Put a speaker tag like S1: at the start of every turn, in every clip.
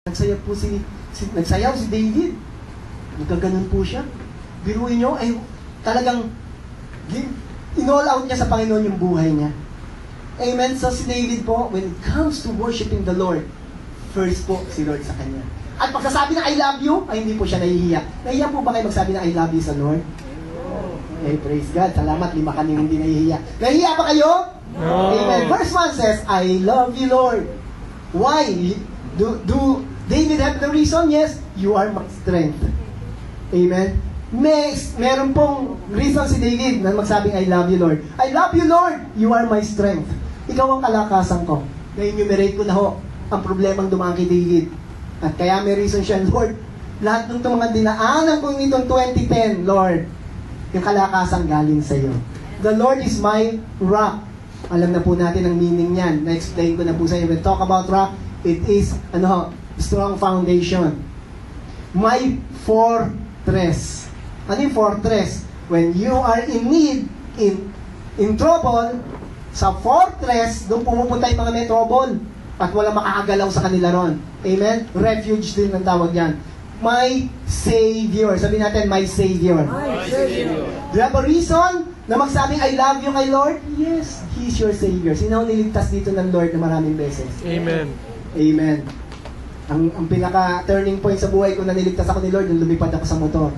S1: Nagsayaw si David. Nagkaganon po siya. Biruin nyo, ay talagang in-all out niya sa Panginoon yung buhay niya. Amen? So si David po, when it comes to worshiping the Lord, first po si Lord sa kanya. At pagsasabi na I love you, ay hindi po siya nahihiya. Nahihiya po ba kayo magsabi na I love you sa Lord? Hey, praise God. Salamat, 5 kanina hindi nahihiya. Nahihiya ba kayo?
S2: No.
S1: Amen. Verse 1 says, I love you, Lord. Why? Do David have the reason? Yes, you are my strength. Amen. Meron pong reason si David na magsabing, I love you, Lord. I love you, Lord. You are my strength. Ikaw ang kalakasan ko. Na-enumerate ko na ho ang problemang dumaan kay David. At kaya may reason siya, Lord, lahat ng mga dinaanan ko nitong 2010, Lord, yung kalakasan galing sa iyo. The Lord is my rock. Alam na po natin ang meaning niyan. Na-explain ko na po sa inyo. When talk about rock, it is, strong foundation. My fortress. Ano yung fortress? When you are in need, in trouble, sa fortress, doon pumupunta yung mga may trouble. At walang makakagalaw sa kanila ron. Amen? Refuge din ang tawag yan. My Savior. Sabihin natin, my Savior.
S2: My Savior.
S1: Do you have a reason na magsabing, I love you kay Lord? Yes, He's your Savior. Sino ang niligtas dito ng Lord na maraming beses?
S2: Amen.
S1: Amen. Ang pinaka-turning point sa buhay ko na niligtas ako ni Lord, nung lumipad ako sa motor.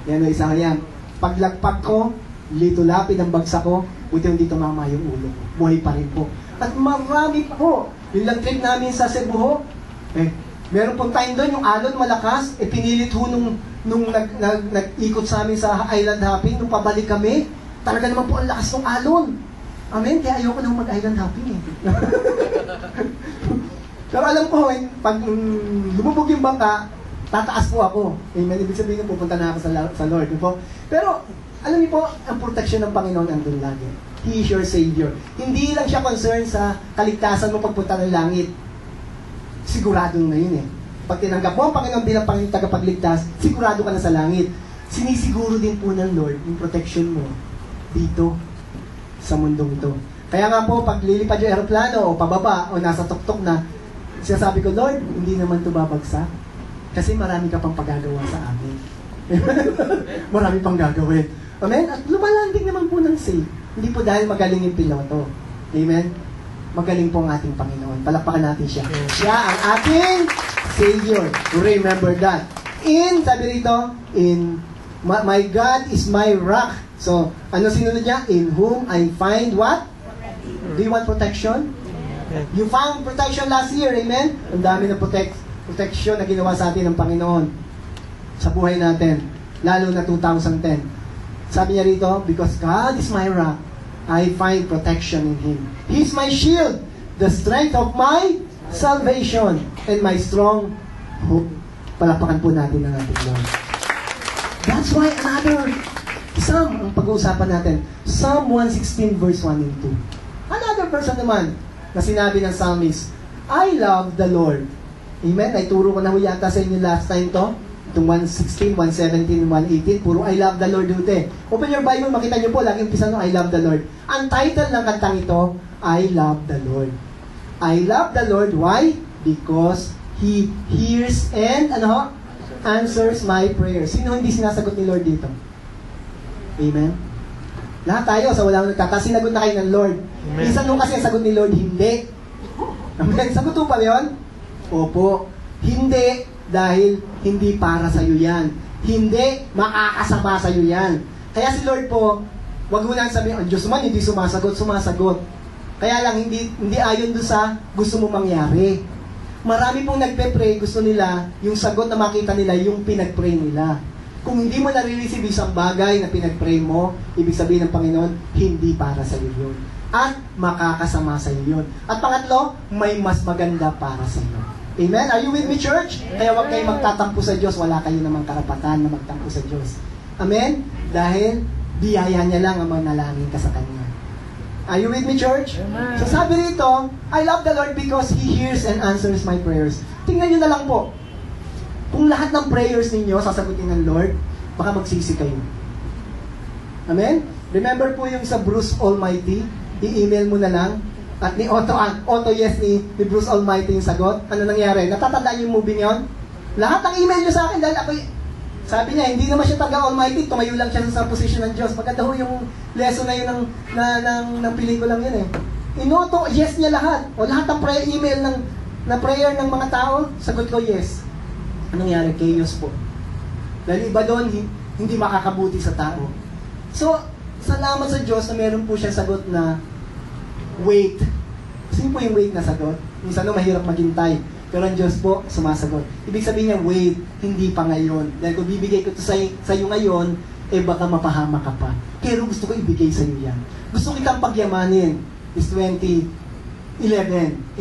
S1: Yan o, isa yan. Paglagpak ko, litulapid ang bagsak ko, buti hindi tumama yung ulo ko. Buhay pa rin po. At marami po. Yung lang trip namin sa Cebu, meron pong time doon, yung alon malakas, pinilit ho nung nag-ikot sa amin sa island hopping, nung pabalik kami, talaga naman po ang lakas ng alon. Amen? Kaya ayoko nang mag-island hopping eh. Pero alam ko, pag lumubog yung bangka, tataas po ako. Amen? Ibig sabihin na pupunta na ako sa Lord. Po? Pero, alam niyo po, ang protection ng Panginoon andun lagi. He is your Savior. Hindi lang siya concerned sa kaligtasan mo pagpunta ng langit. Sigurado na yun eh. Pag tinanggap mo ang Panginoon bilang Panginoon tagapagligtas, sigurado ka na sa langit. Sinisiguro din po ng Lord yung protection mo dito sa mundong ito. Kaya nga po, pag lilipad yung aeroplano o pababa o nasa tuktok na, sinasabi ko, Lord, hindi naman ito babagsak. Kasi marami ka pang pagagawa sa amin. Marami pang gagawin. Amen? At lumalanding naman po ng safe. Hindi po dahil magaling yung piloto. Amen? Magaling po ang ating Panginoon. Palakpakan natin siya. Siya ang ating Savior. Remember that. Sabi rito, my God is my rock. So, ano sinunod niya? In whom I find what? Do you want protection? You found protection last year, amen? Ang dami ng protection na ginawa sa atin ng Panginoon sa buhay natin, lalo na 2010. Sabi niya rito, because God is my rock, I find protection in Him. He's my shield, the strength of my salvation, and my strong hope. Palakpakan po natin ang ating Lord. That's why another Psalm ang pag-uusapan natin. Psalm 116 verse 1 and 2. Another person naman na sinabi ng psalmist, I love the Lord. Amen? Naituro ko na ho yata sa inyo last time to. Itong 116, 117, 118. Puro I love the Lord dito eh. Open your Bible, makita nyo po, laging umpisa no, I love the Lord. Ang title ng kantang ito, I love the Lord. I love the Lord. Why? Because He hears and answers my prayers. Sino hindi sinasagot ni Lord dito? Amen? Lahat tayo, sa walang nagkata, sinagot na kayo ng Lord. Minsan nung kasi ang sagot ni Lord, hindi. Amen? Sagot po pa yun? Opo. Hindi, dahil hindi para sa iyo yan. Hindi makakasama sa iyo yan. Kaya si Lord po, wag mo lang sabihin, ang Diyos man, hindi sumasagot. Kaya lang, hindi ayon doon sa gusto mo mangyari. Marami pong nagpe-pray, gusto nila, yung sagot na makita nila, yung pinag-pray nila. Kung hindi mo nare-receive isang bagay na pinag-pray mo, ibig sabihin ng Panginoon, hindi para sa iyo yun. At makakasama sa iyo yun. At pangatlo, may mas maganda para sa iyo. Amen? Are you with me, church? Kaya huwag kayong magtatampo sa Diyos, wala kayo namang karapatan na magtampo sa Diyos. Amen? Dahil, biyaya niya lang ang manalangin ka sa Kanya. Are you with me, church?
S2: Amen.
S1: So sabi rito, I love the Lord because He hears and answers my prayers. Tingnan nyo na lang po. Kung lahat ng prayers ninyo sasagutin ng Lord, baka magsisi kayo. Amen? Remember po yung sa Bruce Almighty, i-email mo na lang, At ni Auto Yes ni Bruce Almighty yung sagot. Ano nangyari? Natatandaan yung movie niyon? Lahat ng email niyo sa akin dahil ako, sabi niya, hindi naman siya taga Almighty, tumayo lang siya sa position ng Diyos. Maganda ho yung lesson na yun ng pelikulang yun eh. Inoto, yes niya lahat. O lahat ng email na prayer ng mga tao, sagot ko yes. Anong nangyari? Chaos po. Dahil iba doon, hindi makakabuti sa tao. So, salamat sa Diyos na meron po siya sagot na wait. Sino po yung wait na sagot? Minsan mahirap maghintay. Pero ang Diyos po, sumasagot. Ibig sabihin niya, wait, hindi pa ngayon. Dahil kung bibigay ko ito sa iyo ngayon, baka mapahama ka pa. Pero gusto ko ibigay sa iyo yan. Gusto kitang pagyamanin. Is 2011.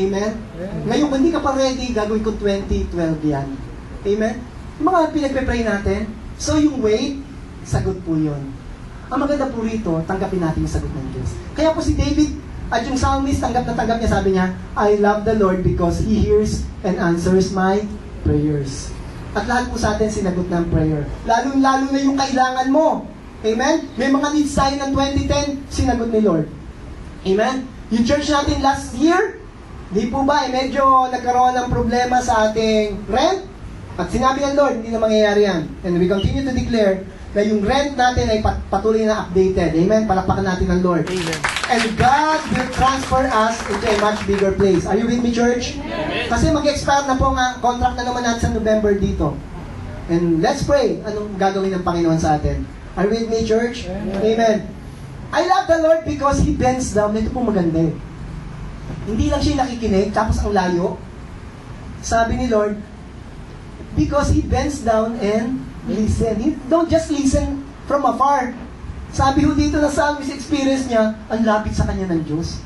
S1: Amen? Ngayon, kung hindi ka pa ready, gagawin ko 2012 yan. Amen? Yung mga pinagpe-pray natin, so yung wait, sagot po yun. Ang maganda po rito, tanggapin natin yung sagot ng Diyos. Kaya po si David, at yung psalmist, tanggap na tanggap niya, sabi niya, I love the Lord because He hears and answers my prayers. At lahat po sa atin sinagot ng prayer. Lalo-lalo na yung kailangan mo. Amen? May mga needs tayo ng 2010, sinagot ni Lord. Amen? Yung church natin last year, di po ba, medyo nagkaroon ng problema sa ating rent? At sinabi ng Lord, hindi na mangyayari yan. And we continue to declare na yung rent natin ay patuloy na updated. Amen? Palakpakan natin ng Lord.
S2: Amen.
S1: And God will transfer us into a much bigger place. Are you with me, church?
S2: Amen.
S1: Kasi mag-expire na po nga, contract na naman natin sa November dito. And let's pray. Anong gagawin ng Panginoon sa atin? Are you with me, church? Amen. I love the Lord because He bends down. Ito po maganda eh. Hindi lang siya nakikinig, tapos ang layo. Sabi ni Lord, because He bends down and listen. He don't just listen from afar. Sabi ho dito na psalmist experience niya, ang lapit sa kanya ng Diyos.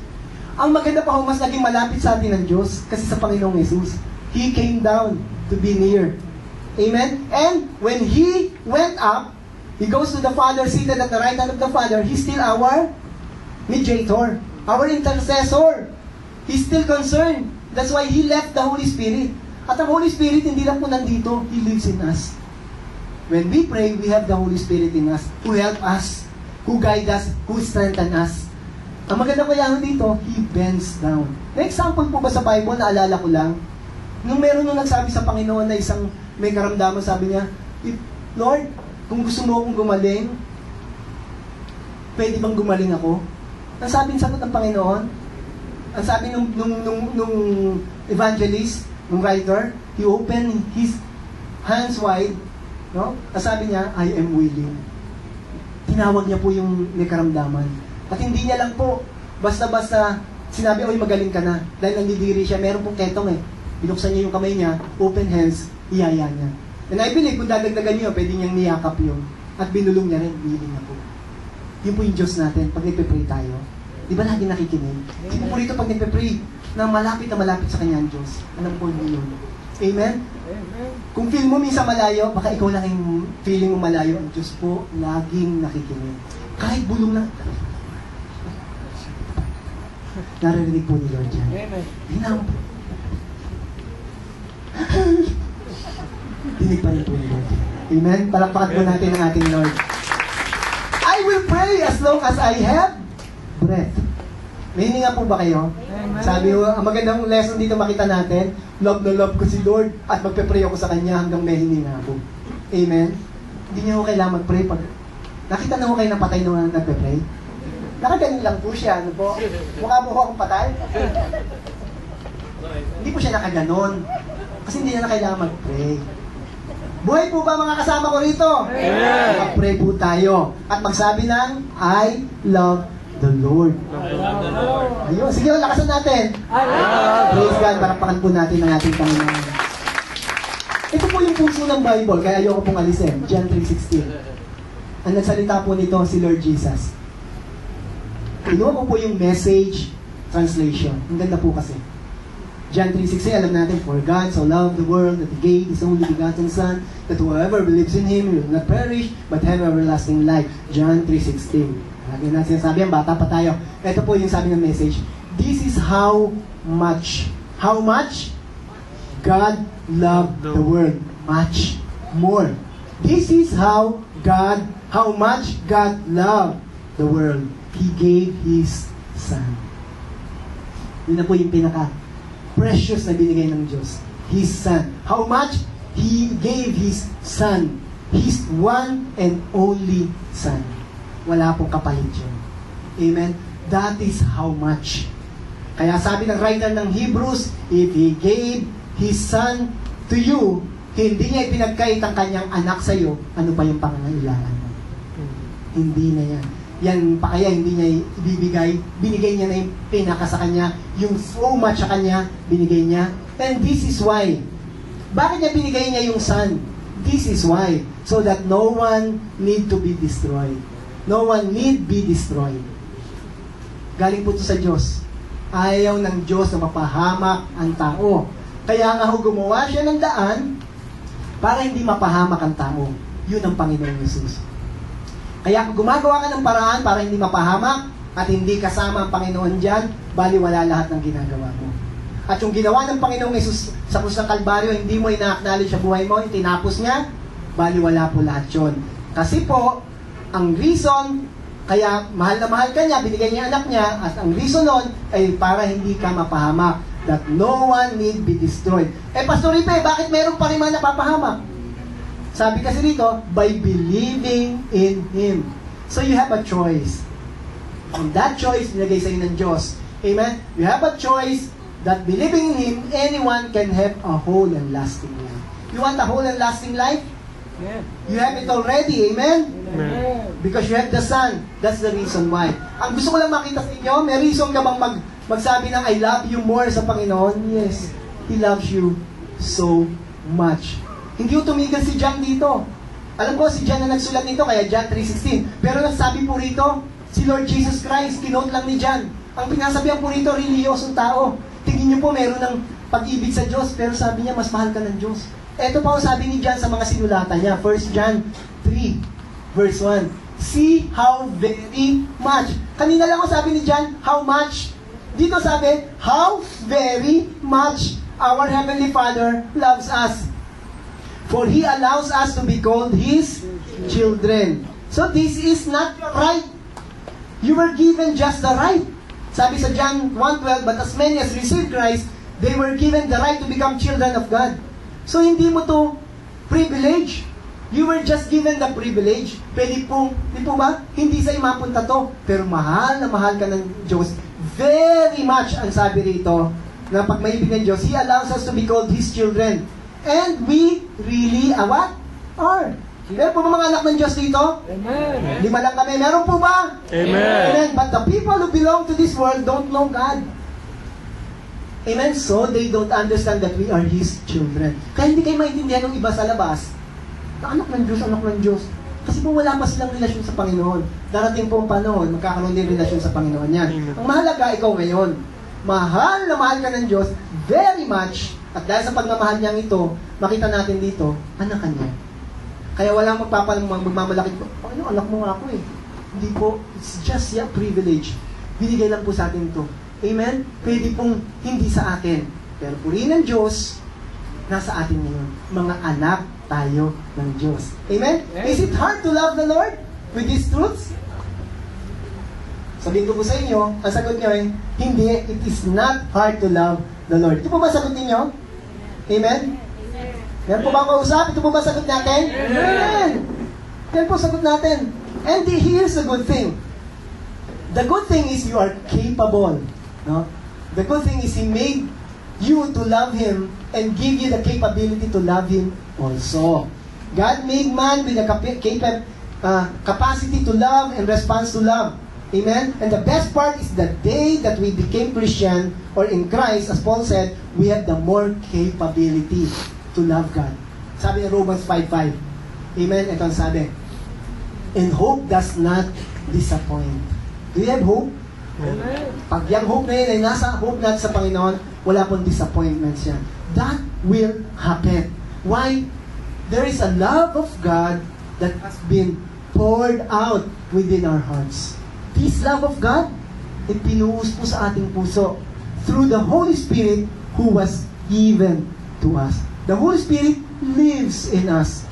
S1: Ang maganda pa ho, mas naging malapit sa atin ng Diyos kasi sa Panginoong Jesus. He came down to be near. Amen? And when He went up, He goes to the Father, seated at the right hand of the Father. He's still our mediator, our intercessor. He's still concerned. That's why He left the Holy Spirit. At ang Holy Spirit, hindi lang po nandito, He lives in us. When we pray, we have the Holy Spirit in us who help us, who guide us, who strengthen us. Ang maganda ko yan dito, He bends down. May example po ba sa Bible, naalala ko lang, nung meron nung nagsabi sa Panginoon na isang may karamdaman, sabi niya, Lord, kung gusto mo akong gumaling, pwede bang gumaling ako? Ang sabi ng sagot ng Panginoon, ang sabi nung evangelist, nung writer, he opened his hands wide, no? Ang sabi niya, I am willing. Tinawag niya po yung may karamdaman. At hindi niya lang po, basta-basta sinabi, oy, magaling ka na. Dahil nandidiri siya, meron pong ketong eh. Binuksan niya yung kamay niya, open hands, iyaya niya. And I believe, kung dadagdagan niyo, pwede niyang niyakap yun. At binulong niya rin, willing na po. Yun po yung Diyos natin, pag nagpe-pray tayo. Di ba lagi nakikinig? Di po rito pag nagpe-pray, na malapit sa Kanya ang Diyos. Alam po niyo yun. Amen? Kung feel mo minsan malayo, baka ikaw lang yung feeling mo malayo. Ang Diyos po, laging nakikinig. Kahit bulong lang. Naririnig po ni Lord yan. Hinam po. Dinig pa rin po ni Lord. Amen? Palakpakan po natin ang ating Lord. I will pray as long as I have breath. May hininga po ba kayo? Amen. Sabi ko, ang magandang lesson dito makita natin, love na love ko si Lord at magpe-pray ako sa Kanya hanggang may hininga po. Amen? Hindi niyo kailangan mag-pray pag... Nakita na ko kayo ng patay nung nagpe-pray? Nakaganin lang po siya, ano po? Mukha mo ko akong patay? Hindi po siya nakaganon. Kasi hindi na kailangan mag-pray. Buhay po ba mga kasama ko rito?
S2: Amen.
S1: Mag-pray po tayo. At magsabi ng, I love the Lord.
S2: I love the Lord.
S1: Ayun, sige, lakasan natin. Praise God, parapakan po natin ang ating Panginoon. Ito po yung puso ng Bible, kaya ayoko pong alisin. John 3:16. Ang nagsalita po nito si Lord Jesus. Kinuha ko po yung Message translation. Ang ganda po kasi. John 3:16, alam natin, for God so loved the world that He gave His only begotten Son, that whoever believes in Him will not perish, but have everlasting life. John 3:16. Lagi na sinasabi, ang bata pa tayo. Ito po yung sabi ng Message. This is how much God loved the world. Much more. This is how much God loved the world. He gave His Son. Yun na po yung pinaka-precious na binigay ng Diyos. His Son. How much? He gave His Son. His one and only Son. Wala pong kapalit yun. Amen? That is how much. Kaya sabi ng writer ng Hebrews, if He gave His Son to you, hindi niya ipinagkait ang kanyang anak sa iyo, ano pa yung pangangailangan mo? Hindi na yan. Yan pa kaya hindi niya ibibigay, binigay niya na yung pinaka sa kanya, yung so much sa kanya, binigay niya. And this is why. Bakit niya binigay niya yung Son? This is why. So that no one need to be destroyed. No one need be destroyed. Galing po ito sa Diyos. Ayaw ng Diyos na mapahamak ang tao. Kaya nga gumawa siya ng daan para hindi mapahamak ang tao. Yun ang Panginoong Yesus. Kaya kung gumagawa ka ng paraan para hindi mapahamak at hindi kasama ang Panginoon dyan, baliwala lahat ng ginagawa mo. At yung ginawa ng Panginoong Yesus sa krus ng Kalbaryo, hindi mo ina-acknowledge sa buhay mo, itinapos niya, baliwala po lahat yun. Kasi po, ang reason, kaya mahal na mahal ka niya, binigay niya anak niya, at ang reason nun ay para hindi ka mapahamak, that no one need be destroyed. Pastor Ripe, bakit meron pa rin mga napapahamak? Sabi kasi dito, by believing in Him. So you have a choice. And that choice, nilagay sa inyo ng Diyos. Amen? You have a choice that believing in Him, anyone can have a whole and lasting life. You want a whole and lasting life?
S2: Yeah.
S1: You have it already. Amen?
S2: Amen.
S1: Because you have the Son. That's the reason why. Ang gusto ko lang makita sa inyo, may reason ka bang magsabi ng I love you more sa Panginoon? Yes. He loves you so much. Hindi ko tumigil si John dito. Alam ko, si John na nagsulat nito, kaya John 3:16. Pero nagsabi po rito, si Lord Jesus Christ, kinote lang ni John. Ang pinasabihan po rito, reliyosong tao. Tingin niyo po, meron ng pag-ibig sa Diyos, pero sabi niya, mas mahal ka ng Diyos. Ito pa ang sabi ni John sa mga sinulatan niya. 1 John 3, verse 1. See how very much. Kanina lang ako sabi ni John, how much. Dito sabi, how very much our Heavenly Father loves us. For He allows us to be called His children. So this is not your right. You were given just the right. Sabi sa John 1:12, but as many as received Christ, they were given the right to become children of God. So hindi mo to privilege. You were just given the privilege. Pwede po, di po ba? Hindi sa mapunta to. Pero mahal na mahal ka ng Diyos. Very much ang sabi rito, na pag maibig ng Diyos, He allows us to be called His children. And we really, what? Are. Meron po ba mga anak ng Diyos dito?
S2: Amen.
S1: 5 lang kami. Meron po ba?
S2: Amen.
S1: Amen. But the people who belong to this world don't know God. Amen? So, they don't understand that we are His children. Kaya hindi kayo maintindihan ng iba sa labas. Anak ng Diyos, anak ng Diyos. Kasi po wala pa silang relasyon sa Panginoon. Darating po ang panahon, magkakaroon din relasyon sa Panginoon yan. Ang mahalaga, ikaw ngayon. Mahal na mahal ka ng Diyos, very much. At dahil sa pagmamahal niyang ito, makita natin dito, anak ka niya. Kaya walang magmamalaki po, ano, anak mo nga ako eh. Hindi po, it's just a privilege. Binigay lang po sa atin ito. Amen? Pwede pong hindi sa atin. Pero purihin ng Diyos, nasa atin ngayon. Mga anak tayo ng Diyos. Amen? Is it hard to love the Lord with these truths? Sabihin ko po sa inyo, ang sagot niyo ay, hindi, it is not hard to love the Lord. Ito po ba sagot ninyo? Amen? Yan po ba ang kausap? Ito po ba sagot natin? Amen! Yan po sagot natin. And here's the good thing. The good thing is you are capable. No? The good thing is He made you to love Him and give you the capability to love Him also. God made man with a capacity to love and response to love. Amen? And the best part is the day that we became Christian or in Christ, as Paul said, we have the more capability to love God. Sabi ng Romans 5:5. Amen? Ito ang sabi. And hope does not disappoint. Do you have hope?
S2: Amen.
S1: Pag yung hope na yun ay nasa hope natin sa Panginoon, wala pong disappointments yan. That will happen. Why? There is a love of God that has been poured out within our hearts. This love of God, ipinuhos po sa ating puso through the Holy Spirit who was given to us. The Holy Spirit lives in us.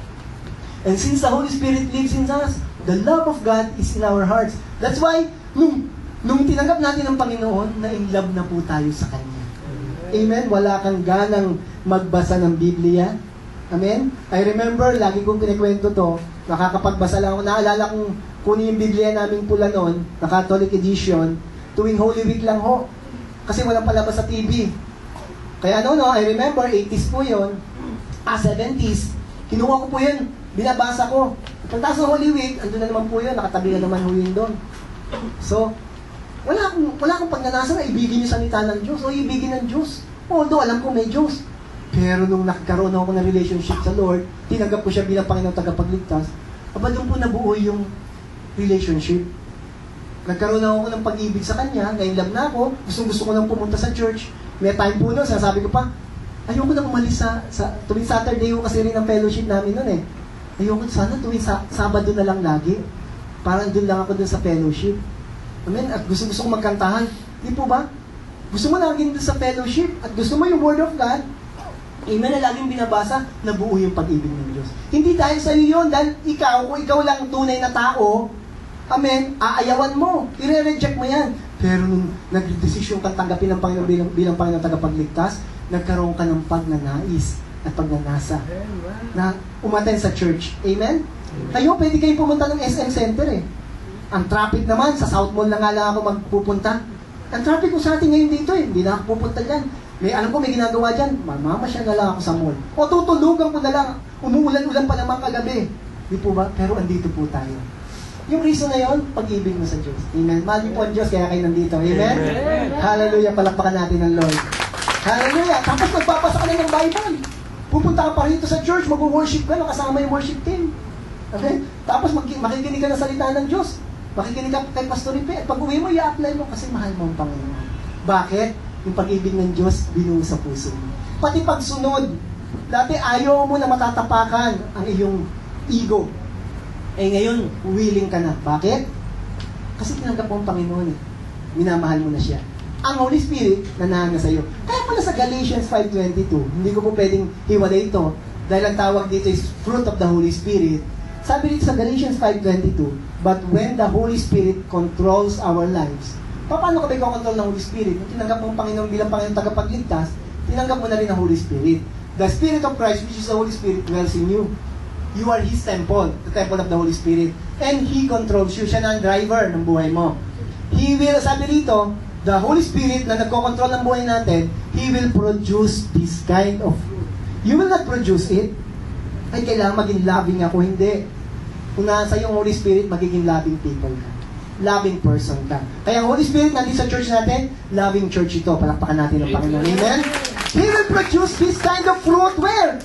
S1: And since the Holy Spirit lives in us, the love of God is in our hearts. That's why, nung Nung tinanggap natin ang Panginoon, na in love na po tayo sa Kanya. Amen? Wala kang ganang magbasa ng Biblia. Amen? I remember, lagi kong kinikwento to, nakakapagbasa lang ako. Naalala kong kunin yung Biblia naming pula noon, na Catholic edition, tuwing Holy Week lang ho. Kasi walang palabas sa TV. Kaya I remember, 80s po yun, 70s, kinuha ko po yun, binabasa ko. Pagtaas ng Holy Week, andun na naman po yun, nakatabi na naman ho yun doon. So, wala akong pagnanasa na ibigin yung salita ng Diyos o ibigin ng Diyos. Although alam ko may Diyos. Pero nung nagkaroon ako ng relationship sa Lord, tinanggap ko siya bilang Panginoon tagapagligtas, doon po nabuo yung relationship. Nagkaroon ako ng pag-ibig sa Kanya, ngayon love na ako, gusto ko nang pumunta sa church. May time po nun, sinasabi ko pa, ayoko nang umalis sa tuwing Saturday ko kasi rin ang fellowship namin nun eh. Ayoko sana tuwing Sabado na lang lagi. Parang doon lang ako dun sa fellowship. Amen? At gusto ko magkantahan. Di po ba? Gusto mo laging doon sa fellowship at gusto mo yung Word of God, amen, na laging binabasa, nabuo yung pag-ibig ng Diyos. Hindi dahil sa iyo yun, dahil kung ikaw lang tunay na tao, amen, aayawan mo, i-reject mo yan. Pero nung nag-desisyon kang tanggapin ng Panginoon bilang Panginoon tagapagligtas, nagkaroon ka ng pagnanais at pagnanasa na umaten sa church. Amen? Kayo, pwede kayo pumunta ng SM Center eh. Ang traffic naman, sa South Mall na nga lang ako magpupunta. Ang traffic ko sa atin ngayon dito eh, hindi na ako pupunta dyan. Alam ko may ginagawa dyan, mamamasya na lang ako sa mall. O tutulugan ko na lang, umuulan-ulan pa naman kagabi. Di po ba? Pero andito po tayo. Yung reason na yun, pag-ibig mo sa Diyos. Amen? Mahal niyo po ang Diyos, kaya kayo nandito. Amen? Amen. Hallelujah, palakpakan natin ang Lord. Hallelujah. Tapos magbabasa ka na ng Bible. Pupunta ka pa rito sa church, mag-worship ka, kasama yung worship team. Okay? Tapos makikinig ka ng salita ng Diyos. Makikinig ka kay Pastor Ripe. At pag uwi mo, i-apply mo kasi mahal mo ang Panginoon. Bakit? Yung pag-ibig ng Diyos, binuo sa puso mo. Pati pagsunod. Dati ayaw mo na matatapakan ang iyong ego. Eh ngayon, willing ka na. Bakit? Kasi tinanggap mo ang Panginoon eh. Minamahal mo na siya. Ang Holy Spirit, nanahanga sa iyo. Kaya pala sa Galatians 5:22, hindi ko po pwedeng hiwalay ito, dahil ang tawag dito is fruit of the Holy Spirit. Sabi dito sa Galatians 5:22, but when the Holy Spirit controls our lives, paano ka ba i-control ng Holy Spirit? Kung tinanggap mo ang Panginoon bilang Panginoon tagapagligtas, tinanggap mo na rin ang Holy Spirit. The Spirit of Christ, which is the Holy Spirit, dwells in you. You are His temple, the temple of the Holy Spirit. And He controls you. Siya na ang driver ng buhay mo. He will, sabi rito, the Holy Spirit na nagkocontrol ng buhay natin, He will produce this kind of fruit. You will not produce it. Ay, kailangan maging loving ako. Hindi. Kung nasa yung Holy Spirit, magiging loving people ka. Loving person ka. Kaya ang Holy Spirit nandito sa church natin, loving church ito. Palakpakan natin ang Panginoon. Amen? He will produce this kind of fruit where?